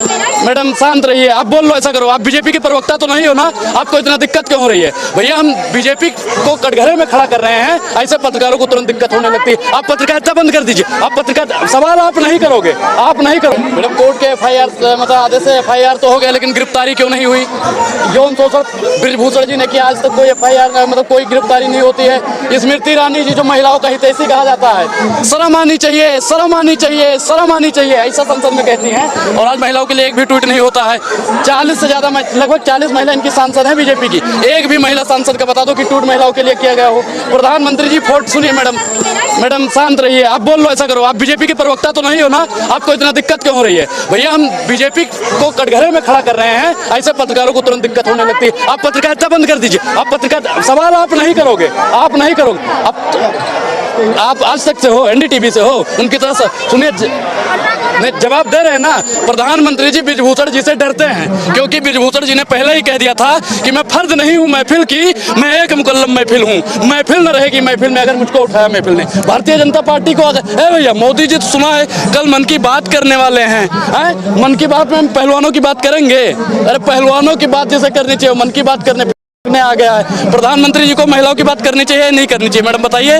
Madam शांत रहिए, आप बोल लो, ऐसा करो, आप बीजेपी के प्रवक्ता तो नहीं हो ना, आपको इतना दिक्कत क्यों हो रही है? भैया हम बीजेपी को कटघरे में खड़ा कर रहे हैं, ऐसे पत्रकारों को तुरंत दिक्कत होने लगती है। आप पत्रकारिता बंद कर दीजिए, आप पत्रकार सवाल आप नहीं करोगे, आप नहीं करोगे। मैडम कोर्ट के FIR मतलब आदेश से FIR तो हो गया, लेकिन गिरफ्तारी क्यों नहीं हुई? यौन शोषण बृजभूषण जी ने किया, आज तक कोई FIR मतलब कोई गिरफ्तारी नहीं होती है। स्मृति ईरानी जी जो महिलाओं का हितैषी कहा जाता है, शर्म आनी चाहिए, शर्म आनी चाहिए, शर्म आनी चाहिए, ऐसा संसद में कहती हैं, और आज महिलाओं के लिए एक भी ट्वीट नहीं होता है। 40 से ज़्यादा लगभग 40 महिला इनकी सांसद हैं बीजेपी की, एक भी महिला सांसद का बता दो कि ट्वीट महिलाओं के लिए किया गया हो। प्रधानमंत्री जी फोर्ट सुनिए मैडम शांत रहिए, आप बोल लो, ऐसा करो, आप बीजेपी के प्रवक्ता तो नहीं हो ना, आपको इतना दिक्कत क्यों हो रही है? भैया हम बीजेपी को कटघरे में खड़ा कर रहे हैं, ऐसे पत्रकारों को तुरंत दिक्कत होने लगती है। आप पत्रकारिता बंद कर दीजिए, आप पत्रकार सवाल आप नहीं करोगे, आप नहीं करोगे। आप आज तक से हो, NDTV से हो, उनकी तरह से सुनिए, जवाब दे रहे हैं ना। प्रधानमंत्री जी बृजभूषण जी से डरते हैं, क्योंकि बृजभूषण जी ने पहले ही कह दिया था कि मैं फर्द नहीं हूं महफिल की, मैं एक मुकल्लम महफिल हूं, महफिल न रहेगी महफिल में अगर मुझको उठाया महफिल ने। भारतीय जनता पार्टी को अगर भैया मोदी जी तो सुना है कल मन की बात करने वाले हैं, मन की बात में हम पहलवानों की बात करेंगे। अरे पहलवानों की बात जैसे करनी चाहिए, मन की बात करने आ गया है। प्रधानमंत्री जी को महिलाओं की बात करनी चाहिए नहीं करनी चाहिए? मैडम बताइए,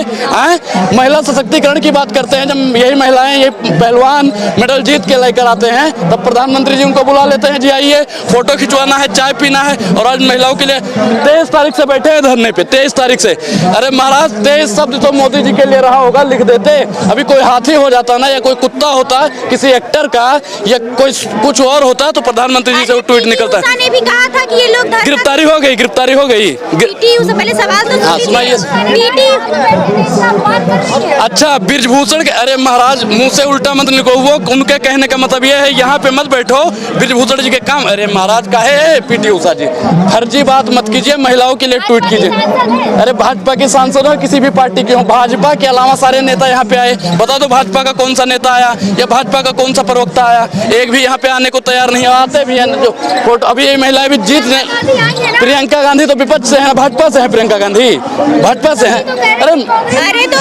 महिला सशक्तिकरण की बात करते हैं, जब यही महिलाएं ये पहलवान मेडल जीत के लेकर आते हैं, तब प्रधानमंत्री जी उनको बुला लेते हैं, जी आइए फोटो खिंचवाना है, चाय पीना है। और आज महिलाओं के लिए 23 तारीख से बैठे हैं धरने पे, 23 तारीख से। अरे महाराज 23 शब्द तो मोदी जी के लिए रहा होगा, लिख देते। अभी कोई हाथी हो जाता ना, या कोई कुत्ता होता किसी एक्टर का, या कोई कुछ और होता, तो प्रधानमंत्री जी से वो ट्वीट निकलता है। गिरफ्तारी हो गई, गिरफ्तारी हो गई। से पहले सवाल तो सुनाइए। अच्छा बृजभूषण के, अरे महाराज मुंह से उल्टा मत लिखो, वो उनके कहने का मतलब ये है यहाँ पे मत बैठो, बृजभूषण जी के काम। अरे महाराज काहे PT उषा जी फर्जी बात मत कीजिए, महिलाओं के लिए ट्वीट कीजिए। अरे भाजपा के सांसद हो, किसी भी पार्टी के हो, भाजपा के अलावा सारे नेता यहाँ पे आए, बता दो भाजपा का कौन सा नेता आया या भाजपा का कौन सा प्रवक्ता आया? एक भी यहाँ पे आने को तैयार नहीं, आते भी हैं जो फोटो। अभी ये महिलाएं भी जीत रहे, प्रियंका गांधी तो विपक्ष से है, भाजपा से है, प्रियंका गांधी भाजपा से है। अरे तो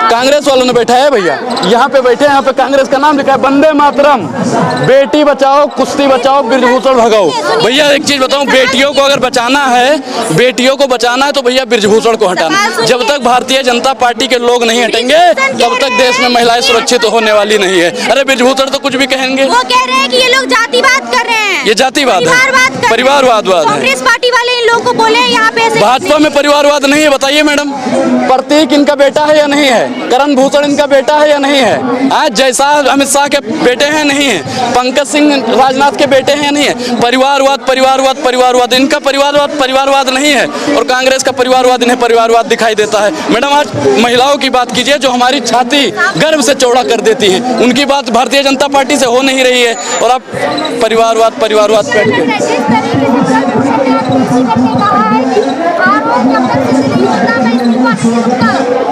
कांग्रेस वालों ने बैठा है भैया, यहाँ पे बैठे, यहाँ पे कांग्रेस का नाम लिखा है, वंदे मातरम, बेटी बचाओ, कुश्ती बचाओ, बृजभूषण भगाओ। भैया एक चीज बताऊं, बेटियों को अगर बचाना है, बेटियों को बचाना है तो भैया बृजभूषण को हटाना। जब तक भारतीय जनता पार्टी के लोग नहीं हटेंगे तब तक देश में महिलाएं सुरक्षित होने वाली नहीं है। अरे बृजभूषण तो कुछ भी कहेंगे, वो कह रहे हैं कि ये लोग जातिवाद कर रहे हैं। ये जातिवाद है, परिवारवाद है। कांग्रेस पार्टी वाले इन लोगों को बोले यहाँ पे, भाजपा में परिवारवाद नहीं है, बताइए मैडम। प्रतीक इनका बेटा है या नहीं है? करण भूषण इनका बेटा है या नहीं है? आज जयशाह अमित शाह के बेटे हैं नहीं है? पंकज सिंह राजनाथ के बेटे हैं या नहीं है? परिवारवाद परिवारवाद परिवारवाद, इनका परिवारवाद नहीं है, और कांग्रेस का परिवारवाद इन्हें परिवारवाद दिखाई देता है। मैडम आज महिलाओं की बात कीजिए, जो हमारी छाती गर्व से चौड़ा कर देती है, उनकी बात भारतीय जनता पार्टी से हो नहीं रही है, और आप परिवारवाद परिवारवाद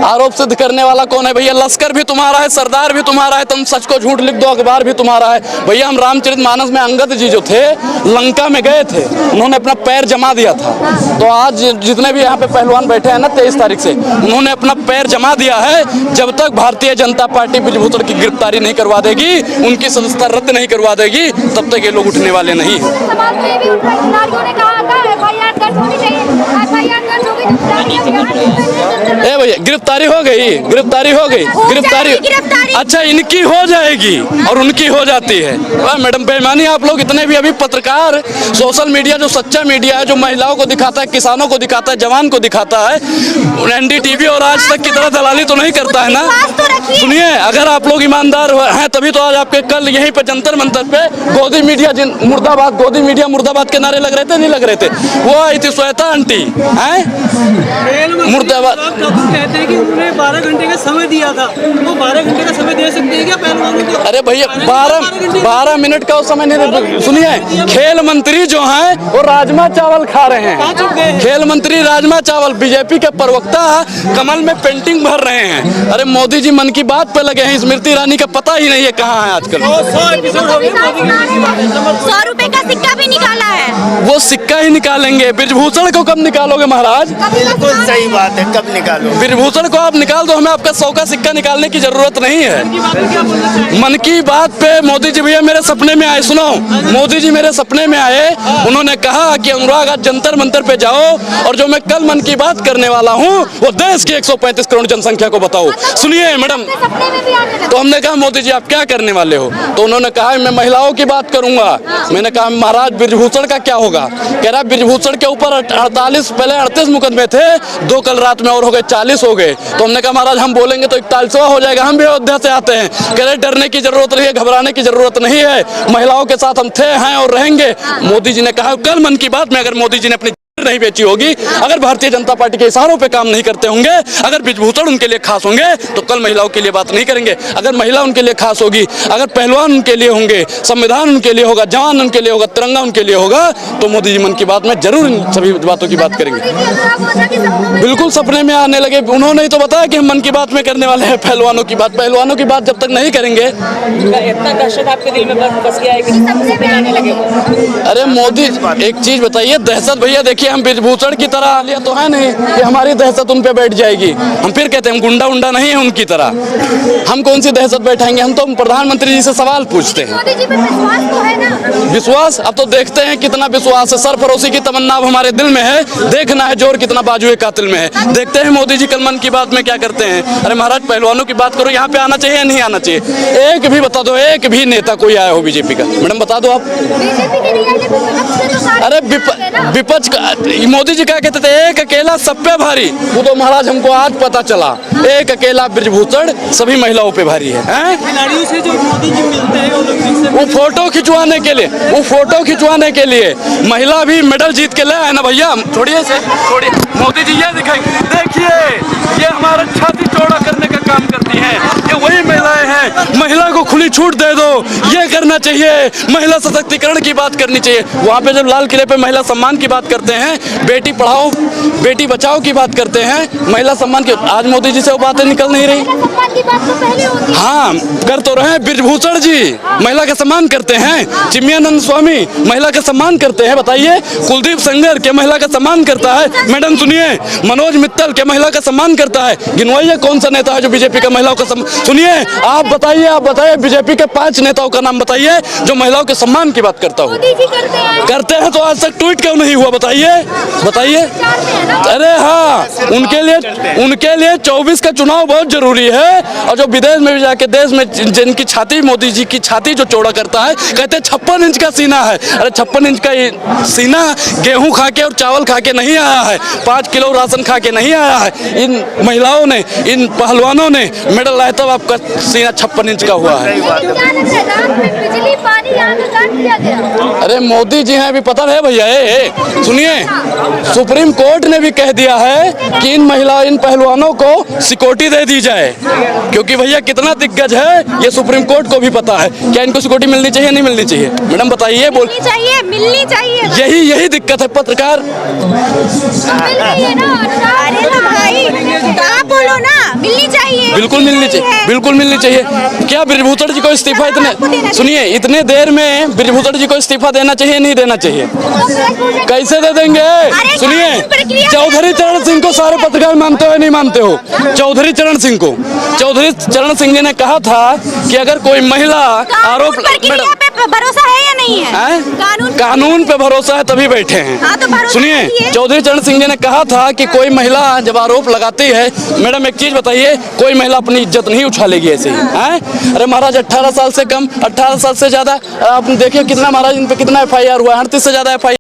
आरोप सिद्ध करने वाला कौन है भैया? लश्कर भी तुम्हारा है, सरदार भी तुम्हारा है, तुम सच को झूठ लिख दो, अखबार भी तुम्हारा है। भैया हम रामचरितमानस में अंगद जी जो थे लंका में गए थे, उन्होंने अपना पैर जमा दिया था। तो आज जितने भी यहाँ पे पहलवान बैठे हैं ना 23 तारीख से, उन्होंने अपना पैर जमा दिया है। जब तक भारतीय जनता पार्टी बृजभूषण की गिरफ्तारी नहीं करवा देगी, उनकी सदस्यता रद्द नहीं करवा देगी, तब तक ये लोग उठने वाले नहीं है। ए भैया गिरफ्तारी हो गई, गिरफ्तारी हो गई, गिरफ्तारी। अच्छा इनकी हो जाएगी और उनकी हो जाती है। मैडम बेईमानी, आप लोग इतने भी अभी पत्रकार, सोशल मीडिया जो सच्चा मीडिया है, जो महिलाओं को दिखाता है, किसानों को दिखाता है, जवान को दिखाता है, NDTV और आज तक की तरह दलाली तो नहीं करता है ना। सुनिए, अगर आप लोग ईमानदार हैं तभी तो आज आपके कल यहीं पे जंतर मंतर पे गोदी मीडिया मुर्दाबाद, गोदी मीडिया मुर्दाबाद के नारे लग रहे थे, नहीं लग रहे थे? वो आई थी श्वेता आंटी मुर्दाबाद। कहते हैं कि उन्होंने 12 घंटे का समय दिया था, वो 12 घंटे का समय दे सकते हैं क्या पहलवानों को? अरे भैया 12 मिनट का समय नहीं। सुनिए, खेल मंत्री जो हैं वो राजमा चावल खा रहे हैं, खेल मंत्री राजमा चावल। बीजेपी के प्रवक्ता कमल में पेंटिंग भर रहे हैं। अरे मोदी जी मन की बात पे लगे हैं। स्मृति ईरानी का पता ही नहीं है कहाँ है आजकल। 100 एपिसोड हो गए मोदी की बीवी की बात है। 100 रुपए का सिक्का भी निकाला है। वो सिक्का ही निकालेंगे। ब्रिजभूषण को कब निकालोगे महाराज? बिल्कुल सही बात है, कब निकालो? ब्रिजभूषण को आप निकाल दो, हमें आपका 100 का सिक्का निकालने की जरूरत नहीं है। की बात में क्या बोलना चाहिए? मन की बात पे मोदी जी भैया मेरे सपने में आए। सुनो, मोदी जी मेरे सपने में आए, उन्होंने कहा कि अनुराग आज जंतर मंतर पे जाओ और जो मैं कल मन की बात करने वाला हूँ वो देश की 135 करोड़ जनसंख्या को बताओ। सुनिए मैडम, सपने में भी आने लगा। तो हमने कहा मोदी जी आप क्या करने वाले हो? तो उन्होंने कहा मैं महिलाओं की बात करूंगा। मैंने कहा महाराज ब्रिजभूषण का क्या होगा? कह रहा ब्रिजभूषण के ऊपर 48 पहले 38 मुकदमे थे, 2 कल रात में और हो गए 40 हो गए। तो हमने कहा महाराज हम बोलेंगे तो 41वां हो जाएगा, हम भी अयोध्या से आते हैं। कह रहे डरने की जरूरत नहीं है, घबराने की जरूरत नहीं है, महिलाओं के साथ हम थे, हैं और रहेंगे। मोदी जी ने कहा कल मन की बात में अगर मोदी जी ने अपनी नहीं बेची होगी, अगर भारतीय जनता पार्टी के इशारों पे काम नहीं करते होंगे, अगर ब्रिजभूषण उनके लिए खास होंगे तो कल महिलाओं के लिए बात नहीं करेंगे। अगर महिला उनके लिए खास होगी, अगर पहलवान उनके लिए होंगे, संविधान उनके लिए होगा, जवान उनके लिए होगा, तिरंगा उनके लिए होगा, तो मोदी जी मन की बात में जरूर इन सभी बातों की बात करेंगे। बिल्कुल सपने में आने लगे। उन्होंने ही तो बताया कि हम मन की बात में करने वाले हैं पहलवानों की बात। पहलवानों की बात जब तक नहीं करेंगे। इतना दहशत आपके दिल में बस गया है कि सपने में आने लगे वो। अरे मोदी एक चीज बताइए, दहशत भैया देखिए हम ब्रिजभूषण की तरह लिया तो है नहीं कि हमारी दहशत उन पे बैठ जाएगी। हम फिर कहते हैं हम गुंडा उंडा नहीं है उनकी तरह। हम कौन सी दहशत बैठाएंगे? हम तो प्रधानमंत्री जी से सवाल पूछते हैं। मोदी जी पे विश्वास तो है ना? विश्वास अब तो देखते हैं कितना विश्वास है। सरफरोशी की तमन्ना अब हमारे दिल में है, देखना है जोर कितना बाजुए कातिल में है। देखते हैं मोदी जी कल मन की बात में क्या करते हैं। अरे महाराज पहलवानों की बात करो, यहाँ पे आना चाहिए या नहीं आना चाहिए? एक भी बता दो, एक भी नेता कोई आया हो बीजेपी का? मैडम बता दो आप। बीजेपी के नहीं आए, लेकिन विपक्ष से तो सारे अरे आए ना। विपक्ष का मोदी जी क्या कहते थे? एक अकेला सब पे भारी। वो तो महाराज हमको आज पता चला, एक अकेला ब्रिजभूषण सभी महिलाओं पे भारी है, हैं? खिलाड़ियों से जो मोदी जी मिलते हैं ओलंपिक से, वो फोटो खिंचवाने के लिए, वो फोटो खिंचवाने के लिए महिला भी मेडल जीत के ले आए ना भैया। छोड़िए से छोड़िए, मोदी जी ये दिखाएंगे, देखिए ये हमारा छाती चौड़ा करने का काम करती हैं, ये वही महिलाएं हैं। महिला को खुली छूट दे दो, ये करना चाहिए। महिला सशक्तिकरण की बात करनी चाहिए। वहाँ पे जब लाल किले पे महिला सम्मान की बात करते हैं, बेटी पढ़ाओ बेटी बचाओ की बात करते हैं, महिला सम्मान की, आज मोदी जी से वो बातें निकल नहीं रही। सम्मान की बात तो पहले होती है। हाँ कर तो रहे। ब्रिजभूषण जी महिला का सम्मान करते हैं, चिन्मयानंद स्वामी महिला का सम्मान करते हैं, बताइए। कुलदीप सेंगर के महिला का सम्मान करता है। मैडम सुनिए, मनोज मित्तल के महिला का सम्मान करता है। गिनवाइए कौन सा नेता है जो बीजेपी का महिलाओं का सम्मान। सुनिए आप बताइए बीजेपी के 5 नेताओं का नाम बताइए जो महिलाओं के सम्मान की बात करता हो। मोदी जी करते हैं तो आज तक ट्वीट क्यों नहीं हुआ? बताइए। अरे हाँ, उनके लिए 24 का चुनाव बहुत जरूरी है। और जो विदेश में भी जाके देश में जिनकी छाती, मोदी जी की छाती जो चौड़ा करता है, कहते हैं 56 इंच का सीना है। अरे 56 इंच का सीना गेहूं खा के और चावल खा के नहीं आया है, 5 किलो राशन खा के नहीं आया है। इन महिलाओं ने, इन पहलवानों ने मेडल लाया तब आपका सीना 56 इंच का हुआ है। बिजली पानी यहाँ पे काट दिया गया। अरे मोदी जी हैं, अभी पता है भैया। सुनिए, सुप्रीम कोर्ट ने भी कह दिया है कि इन पहलवानों को सिक्योरिटी दे दी जाए, क्योंकि भैया कितना दिग्गज है ये सुप्रीम कोर्ट को भी पता है। क्या इनको सिक्योरिटी मिलनी चाहिए नहीं मिलनी चाहिए? मैडम बताइए। मिलनी चाहिए। यही दिक्कत है पत्रकार। मिल रही है ना। अरे तो भाई कहाँ बोलो ना, मिलनी चाहिए। बिल्कुल मिलनी चाहिए, बिल्कुल मिलनी चाहिए। क्या ब्रिजभूषण जी को इस्तीफा सुनिए इतने देर में ब्रिजभूषण जी को इस्तीफा देना चाहिए नहीं देना चाहिए? कैसे दे देंगे? सुनिए, चौधरी चरण सिंह को सारे पत्रकार मानते हो नहीं मानते हो? चौधरी चरण सिंह जी ने कहा था कि अगर कोई महिला आरोप, भरोसा है या नहीं है? कानून पे भरोसा है तभी बैठे हैं। सुनिए, चौधरी चरण सिंह जी ने कहा था कि कोई महिला जब आरोप लगाती है, मैडम एक चीज बताइए, कोई महिला अपनी इज्जत नहीं उछालेगी ऐसे ही, हैं? अरे महाराज 18 साल से कम, 18 साल से ज्यादा, आप देखिए कितना महाराज इन पे कितना FIR हुआ है, 38 से ज्यादा FIR